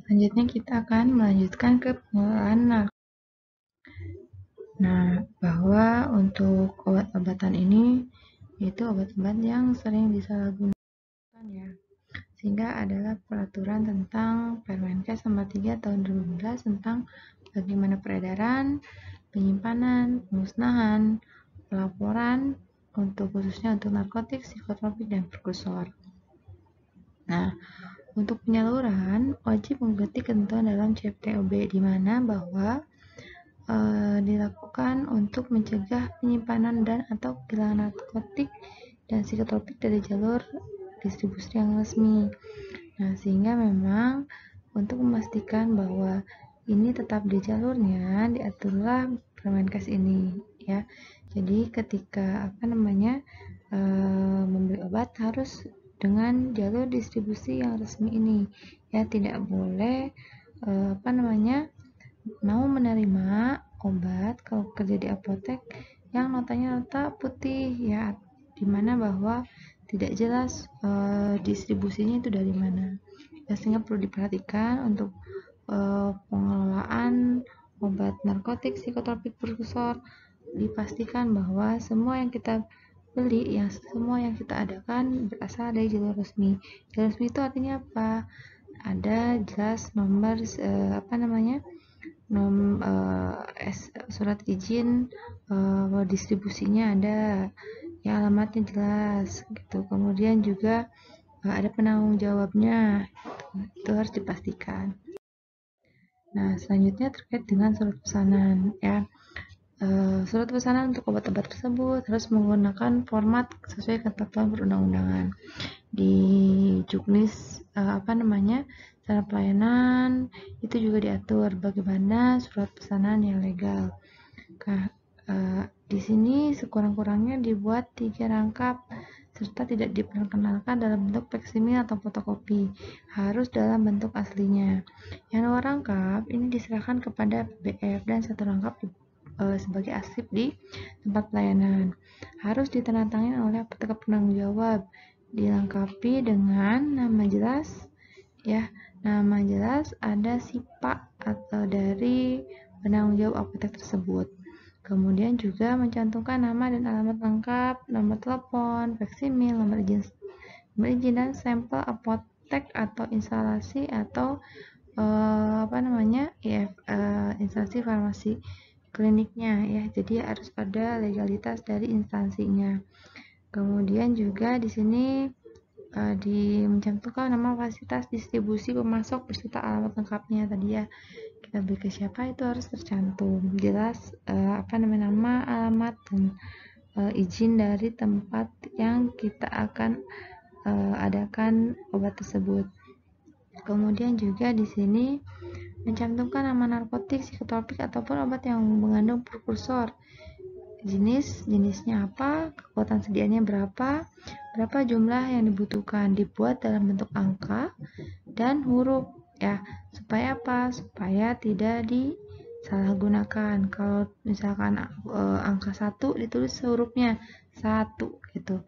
Selanjutnya kita akan melanjutkan ke pengelolaan narkotika. Nah, bahwa untuk obat-obatan ini itu obat-obat yang sering disalahgunakan ya. Sehingga adalah peraturan tentang Permenkes nomor 3 tahun 2012 tentang bagaimana peredaran, penyimpanan, pemusnahan, pelaporan untuk khususnya untuk narkotik, psikotropik, dan prekursor. Nah, untuk penyaluran wajib mengikuti ketentuan dalam CPTOB di mana bahwa dilakukan untuk mencegah penyimpanan dan atau kehilangan narkotik dan psikotropik dari jalur distribusi yang resmi. Nah, sehingga memang untuk memastikan bahwa ini tetap di jalurnya diaturlah Permenkes ini ya. Jadi ketika membeli obat harus dengan jalur distribusi yang resmi ini ya, tidak boleh mau menerima obat kalau kerja di apotek yang notanya nota putih ya, dimana bahwa tidak jelas distribusinya itu dari mana ya, sehingga perlu diperhatikan untuk pengelolaan obat narkotik, psikotropik, prekursor. Dipastikan bahwa semua yang kita beli, semua yang kita adakan berasal dari jalur resmi. Jalur resmi itu artinya apa? Ada jelas nomor surat izin distribusinya ada, ya alamatnya jelas gitu. Kemudian juga ada penanggung jawabnya, itu harus dipastikan. Nah, selanjutnya terkait dengan surat pesanan ya. Surat pesanan untuk obat-obat tersebut harus menggunakan format sesuai ketentuan perundang-undangan. Di juknis cara pelayanan itu juga diatur bagaimana surat pesanan yang legal. Di sini sekurang-kurangnya dibuat 3 rangkap serta tidak diperkenalkan dalam bentuk faksimil atau fotokopi, harus dalam bentuk aslinya. Yang 2 rangkap ini diserahkan kepada PBF dan 1 rangkap sebagai arsip di tempat pelayanan. Harus ditandatangani oleh apoteker penanggung jawab, dilengkapi dengan nama jelas ya. Nama jelas ada SIPA atau dari penanggung jawab apotek tersebut. Kemudian juga mencantumkan nama dan alamat lengkap, nomor telepon, faksimil, nomor izin dan sampel apotek atau instalasi atau instansi farmasi kliniknya ya. Jadi harus ada legalitas dari instansinya. Kemudian juga di sini mencantumkan nama fasilitas distribusi pemasok beserta alamat lengkapnya tadi ya. Kita beli ke siapa itu harus tercantum jelas nama, alamat, dan izin dari tempat yang kita akan adakan obat tersebut. Kemudian juga di sini mencantumkan nama narkotik, psikotropik ataupun obat yang mengandung prekursor. Jenisnya apa, kekuatan sediaannya berapa jumlah yang dibutuhkan, dibuat dalam bentuk angka dan huruf ya. Supaya apa? Supaya tidak disalahgunakan. Kalau misalkan angka 1 ditulis hurufnya 1 gitu.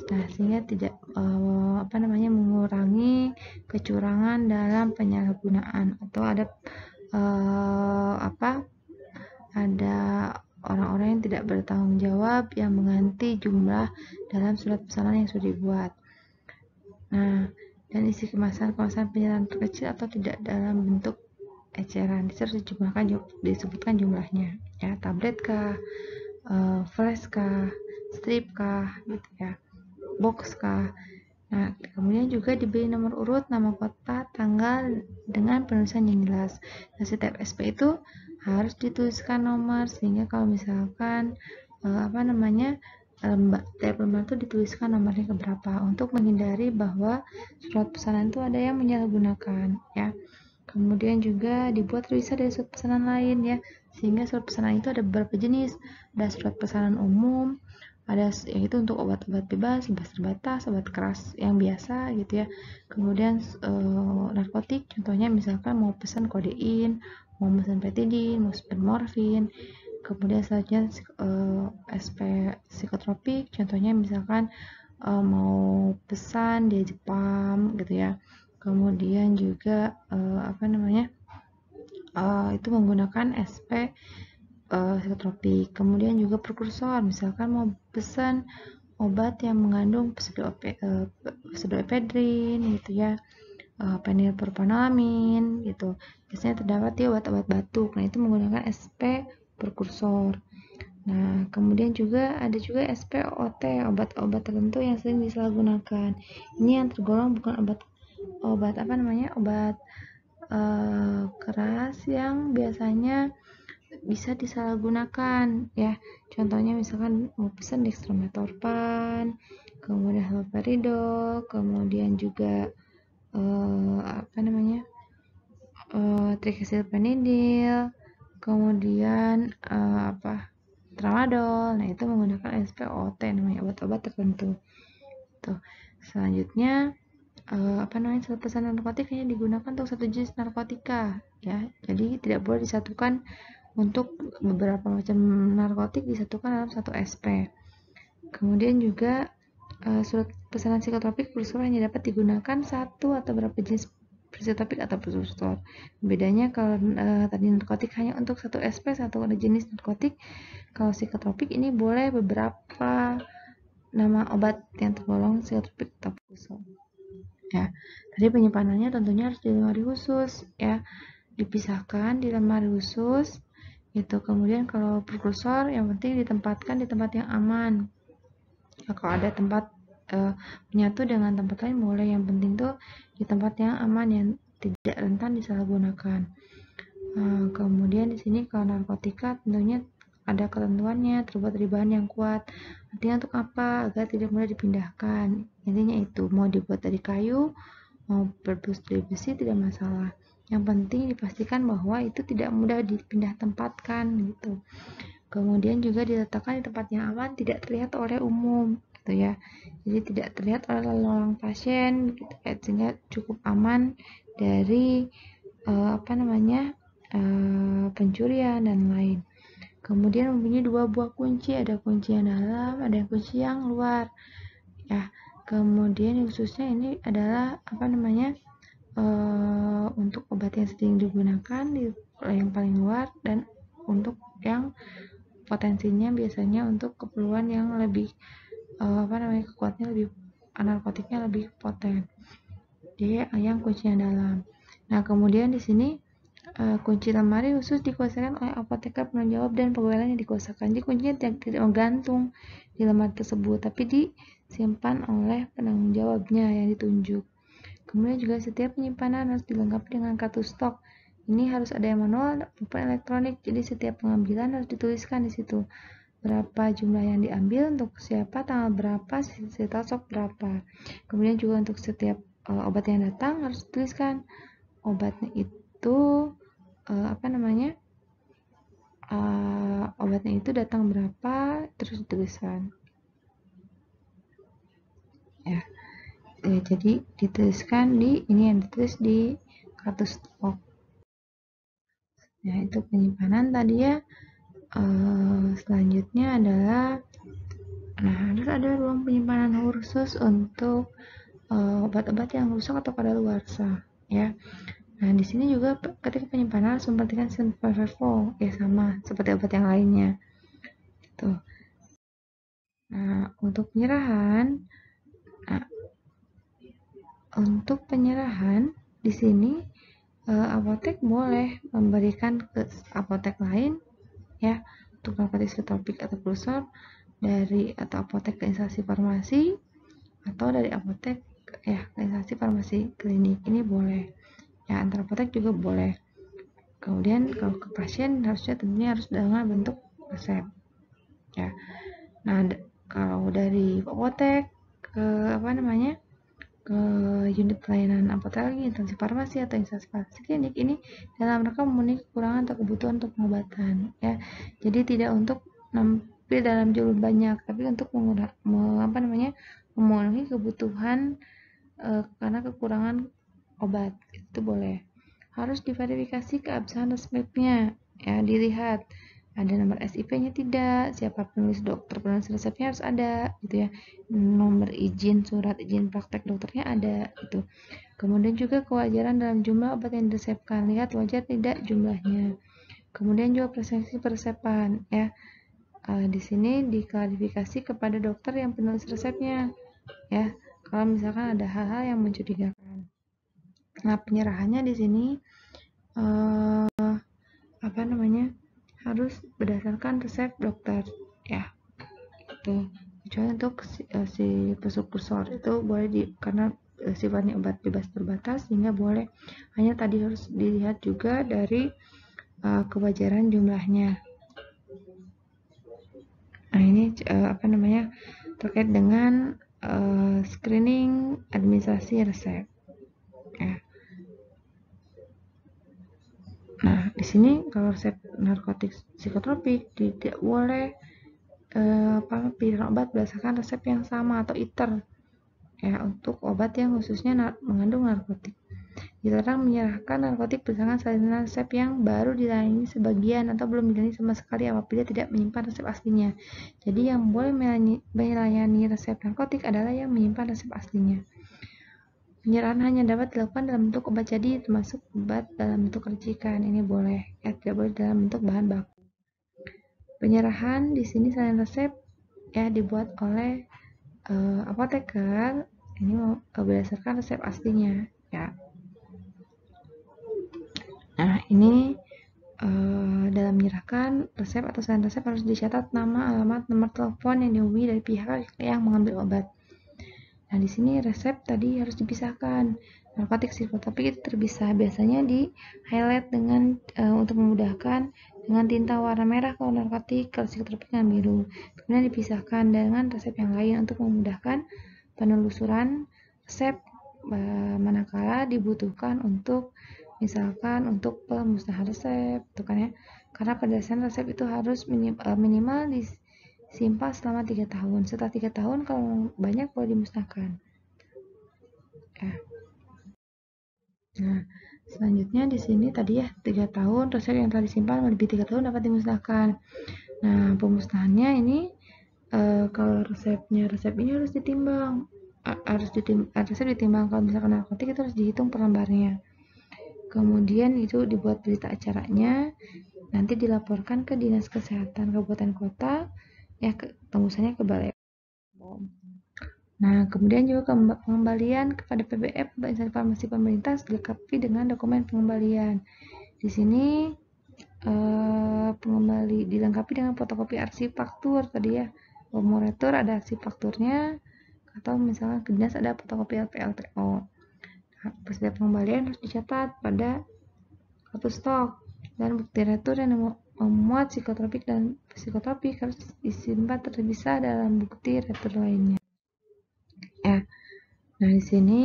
Nah, sehingga tidak mengurangi kecurangan dalam penyalahgunaan atau ada orang-orang yang tidak bertanggung jawab yang mengganti jumlah dalam surat pesanan yang sudah dibuat. Nah, dan isi kemasan penyaluran terkecil atau tidak dalam bentuk eceran. Harus disebutkan jumlahnya ya, tablet kah, flash kah, strip kah gitu ya, box kah. Nah, kemudian juga diberi nomor urut, nama kota, tanggal dengan penulisan yang jelas. Nah, setiap SP itu harus dituliskan nomor sehingga kalau misalkan tiap lembar itu dituliskan nomornya keberapa untuk menghindari bahwa surat pesanan itu ada yang menyalahgunakan ya. Kemudian juga dibuat terpisah dari surat pesanan lain ya, sehingga surat pesanan itu ada beberapa jenis. Ada surat pesanan umum, ada yaitu untuk obat-obat bebas, bebas terbatas, obat keras yang biasa gitu ya. Kemudian narkotik, contohnya misalkan mau pesan kodein, mau pesan petidin, mau pesan morfin. Kemudian selanjutnya SP psikotropik, contohnya misalkan mau pesan diazepam gitu ya. kemudian juga itu menggunakan SP psikotropik. Kemudian juga prekursor, misalkan mau pesan obat yang mengandung pseudoephedrine gitu ya, fenilpropanolamin gitu. Biasanya terdapat di obat-obat batuk. Nah, itu menggunakan SP prekursor. Nah, kemudian juga ada juga SPOT, obat-obat tertentu yang sering disalahgunakan. Ini yang tergolong bukan obat keras yang biasanya bisa disalahgunakan ya. Contohnya misalkan mau pesan dextromethorphan, kemudian haloperidol, kemudian juga triacylphenidil, kemudian tramadol. Nah, itu menggunakan SPOT, namanya obat-obat tertentu. Tuh. Selanjutnya surat pesan narkotik hanya digunakan untuk satu jenis narkotika ya. Jadi tidak boleh disatukan untuk beberapa macam narkotik, disatukan dalam satu SP. Kemudian juga surat pesanan psikotropik prekursor hanya dapat digunakan satu atau beberapa jenis psikotropik atau prekursor. Bedanya kalau tadi narkotik hanya untuk satu SP, satu jenis narkotik. Kalau psikotropik ini boleh beberapa nama obat yang tergolong psikotropik atau prekursor. Ya, tadi penyimpanannya tentunya harus di lemari khusus ya, dipisahkan di lemari khusus gitu. Kemudian kalau prekursor yang penting ditempatkan di tempat yang aman. Nah, kalau ada tempat menyatu dengan tempat lain boleh, yang penting tuh di tempat yang aman yang tidak rentan disalahgunakan. Kemudian di sini kalau narkotika tentunya ada ketentuannya, terbuat dari bahan yang kuat. Artinya untuk apa? Agar tidak mudah dipindahkan. Intinya itu, mau dibuat dari kayu, mau berbahan dari besi, tidak masalah. Yang penting dipastikan bahwa itu tidak mudah dipindah tempatkan gitu. Kemudian juga diletakkan di tempat yang aman, tidak terlihat oleh umum gitu ya. Jadi tidak terlihat oleh lalu pasien gitu, sehingga cukup aman dari pencurian dan lain. Kemudian mempunyai dua buah kunci, ada kunci yang dalam, ada kunci yang luar ya. Kemudian khususnya ini adalah untuk obat yang sering digunakan di yang paling luar, dan untuk yang potensinya biasanya untuk keperluan yang lebih kekuatannya lebih, narkotiknya lebih poten. Jadi yang kunci yang dalam. Nah, kemudian di sini kunci lemari khusus dikuasakan oleh apoteker penanggung jawab dan pegawai lain yang dikuasakan. Jadi kuncinya tidak menggantung di lemari tersebut, tapi disimpan oleh penanggung jawabnya yang ditunjuk. Kemudian juga setiap penyimpanan harus dilengkapi dengan kartu stok. Ini harus ada yang manual maupun elektronik. Jadi setiap pengambilan harus dituliskan di situ berapa jumlah yang diambil, untuk siapa, tanggal berapa, sisa stok berapa. Kemudian juga untuk setiap obat yang datang harus dituliskan obatnya itu obatnya itu datang berapa, terus dituliskan ya. Jadi dituliskan di ini yang ditulis di kartu stok. Nah, itu penyimpanan tadi ya. Selanjutnya adalah harus ada ruang penyimpanan khusus untuk obat-obat yang rusak atau kadaluarsa ya. Nah, di sini juga ketika penyimpanan harus memperhatikan sistem FIFO ya, sama seperti obat yang lainnya. Tuh. Nah, untuk penyerahan di sini apotek boleh memberikan ke apotek lain ya, untuk narkotik psikotropik atau prekursor atau apotek ke instansi farmasi, atau dari apotek ya ke instansi farmasi klinik. Ini boleh ya, antar apotek juga boleh. Kemudian kalau ke pasien harusnya tentunya harus dengan bentuk resep ya. Nah, kalau dari apotek ke ke unit pelayanan apotek lagi, instansi farmasi atau instansi farmasi klinik, ini dalam rangka memenuhi kekurangan atau kebutuhan untuk pengobatan ya. Jadi tidak untuk nampil dalam jumlah banyak, tapi untuk memenuhi kebutuhan karena kekurangan obat, itu boleh. Harus diverifikasi keabsahan resepnya ya, dilihat ada nomor SIP-nya tidak, siapa penulis penulis resepnya harus ada gitu ya, nomor izin, surat izin praktek dokternya ada gitu. Kemudian juga kewajaran dalam jumlah obat yang diresepkan. Lihat wajar tidak jumlahnya. Kemudian juga preskripsi peresepan ya. Di sini diklarifikasi kepada dokter yang penulis resepnya ya. Kalau misalkan ada hal-hal yang mencurigakan. Nah, penyerahannya di sini harus berdasarkan resep dokter ya. Itu. Kecuali untuk si prekursor itu boleh karena sifatnya obat bebas terbatas sehingga boleh, hanya tadi harus dilihat juga dari kewajaran jumlahnya. Nah, ini terkait dengan screening administrasi resep ya. Nah, di sini kalau resep narkotik psikotropik tidak boleh pilihan obat berdasarkan resep yang sama atau ITER ya, untuk obat yang khususnya mengandung narkotik. Dilarang menyerahkan narkotik berdasarkan salinan resep yang baru dilayani sebagian atau belum dilayani sama sekali apabila tidak menyimpan resep aslinya. Jadi yang boleh melayani resep narkotik adalah yang menyimpan resep aslinya. Penyerahan hanya dapat dilakukan dalam bentuk obat jadi, termasuk obat dalam bentuk racikan. Ini boleh, tidak boleh dalam bentuk bahan baku. Penyerahan di sini salinan resep ya dibuat oleh apoteker ini berdasarkan resep aslinya ya. Nah, ini dalam menyerahkan resep atau salinan resep harus dicatat nama, alamat, nomor telepon yang dihubungi dari pihak yang mengambil obat. Nah, di sini resep tadi harus dipisahkan. Narkotik psikotropik itu terpisah, biasanya di highlight dengan untuk memudahkan dengan tinta warna merah kalau narkotik, kalau psikotropik dengan biru. Kemudian dipisahkan dengan resep yang lain untuk memudahkan penelusuran resep manakala dibutuhkan untuk misalkan untuk pemusnahan resep, itu kan ya. Karena pada dasarnya resep itu harus minimal disimpan selama 3 tahun. Setelah 3 tahun kalau banyak boleh dimusnahkan. Ya. Nah, selanjutnya di sini tadi ya 3 tahun resep yang telah disimpan melebihi 3 tahun dapat dimusnahkan. Nah, pemusnahannya ini kalau resep ini harus ditimbang. Resep ditimbang, kalau misalkan narkotik itu harus dihitung per lembarnya. Kemudian itu dibuat berita acaranya, nanti dilaporkan ke Dinas Kesehatan Kabupaten Kota, ya tembusannya ke Balai POM. Nah, kemudian juga pengembalian kepada PBF, instansi farmasi pemerintah, dilengkapi dengan dokumen pengembalian. Di sini pengembali dilengkapi dengan fotokopi arsip faktur tadi ya. Pemoretur ada arsip fakturnya, atau misalnya ke dinas ada fotokopi LPLTO. Setiap pengembalian harus dicatat pada kartu stok, dan bukti retur yang memuat psikotropik dan psikotropik harus disimpan terpisah dalam bukti retur lainnya. Nah, di sini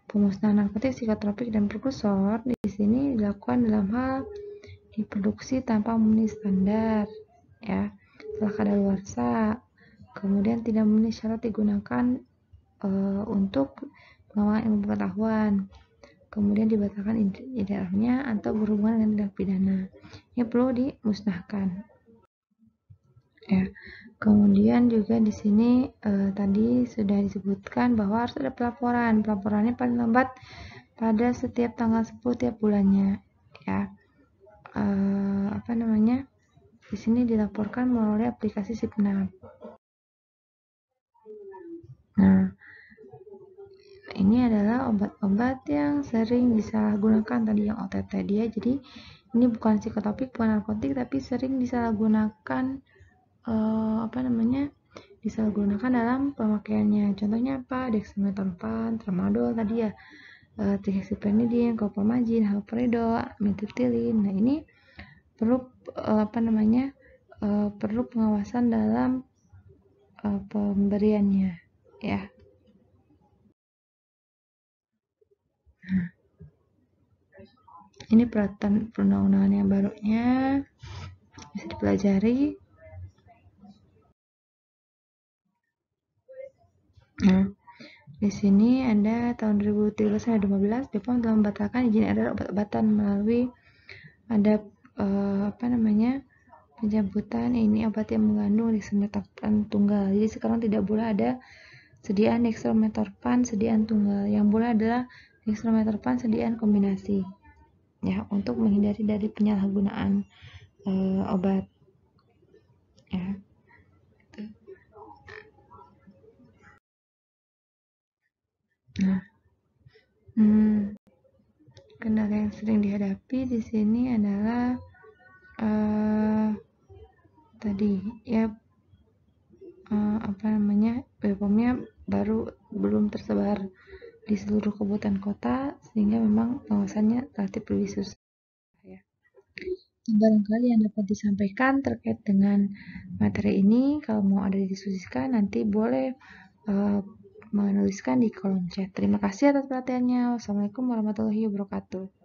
pemusnahan narkotik, psikotropik dan prekursor di sini dilakukan dalam hal diproduksi tanpa memenuhi standar, ya, setelah kadaluarsa, kemudian tidak memenuhi syarat digunakan untuk pengembangan ilmu pengetahuan, kemudian dibatalkan edarnya atau berhubungan dengan tindak pidana. Ini perlu dimusnahkan. Ya. Kemudian juga di sini tadi sudah disebutkan bahwa harus ada pelaporan. Pelaporannya paling lambat pada setiap tanggal 10 tiap bulannya, ya. Di sini dilaporkan melalui aplikasi Sipnap. Nah, ini adalah obat-obat yang sering disalahgunakan tadi yang OTT dia. Jadi ini bukan psikotropik, bukan narkotik, tapi sering disalahgunakan disalahgunakan dalam pemakaiannya. Contohnya apa? Dextromethorphan, tramadol tadi ya, trihexyphenidyl, copamazine, haloperidol, amitriptylin. Nah, ini perlu perlu pengawasan dalam pemberiannya, ya. Nah, ini peraturan perundang-undangan yang barunya bisa dipelajari. Nah, di sini ada tahun 2013-2015 BPOM telah membatalkan izin edar obat-obatan melalui ada pencabutan ini obat yang mengandung dextromethorphan tunggal. Jadi sekarang tidak boleh ada sediaan dextromethorphan sediaan tunggal. Yang boleh adalah Dextromethorphan sediaan kombinasi ya untuk menghindari dari penyalahgunaan obat ya. Nah, kendala yang sering dihadapi di sini adalah tadi ya BPOM-nya belum tersebar di seluruh kabupaten kota sehingga memang pengawasannya relatif lebih susah ya. Barangkali yang dapat disampaikan terkait dengan materi ini, kalau mau ada didiskusikan nanti boleh menuliskan di kolom chat. Terima kasih atas perhatiannya. Wassalamualaikum warahmatullahi wabarakatuh.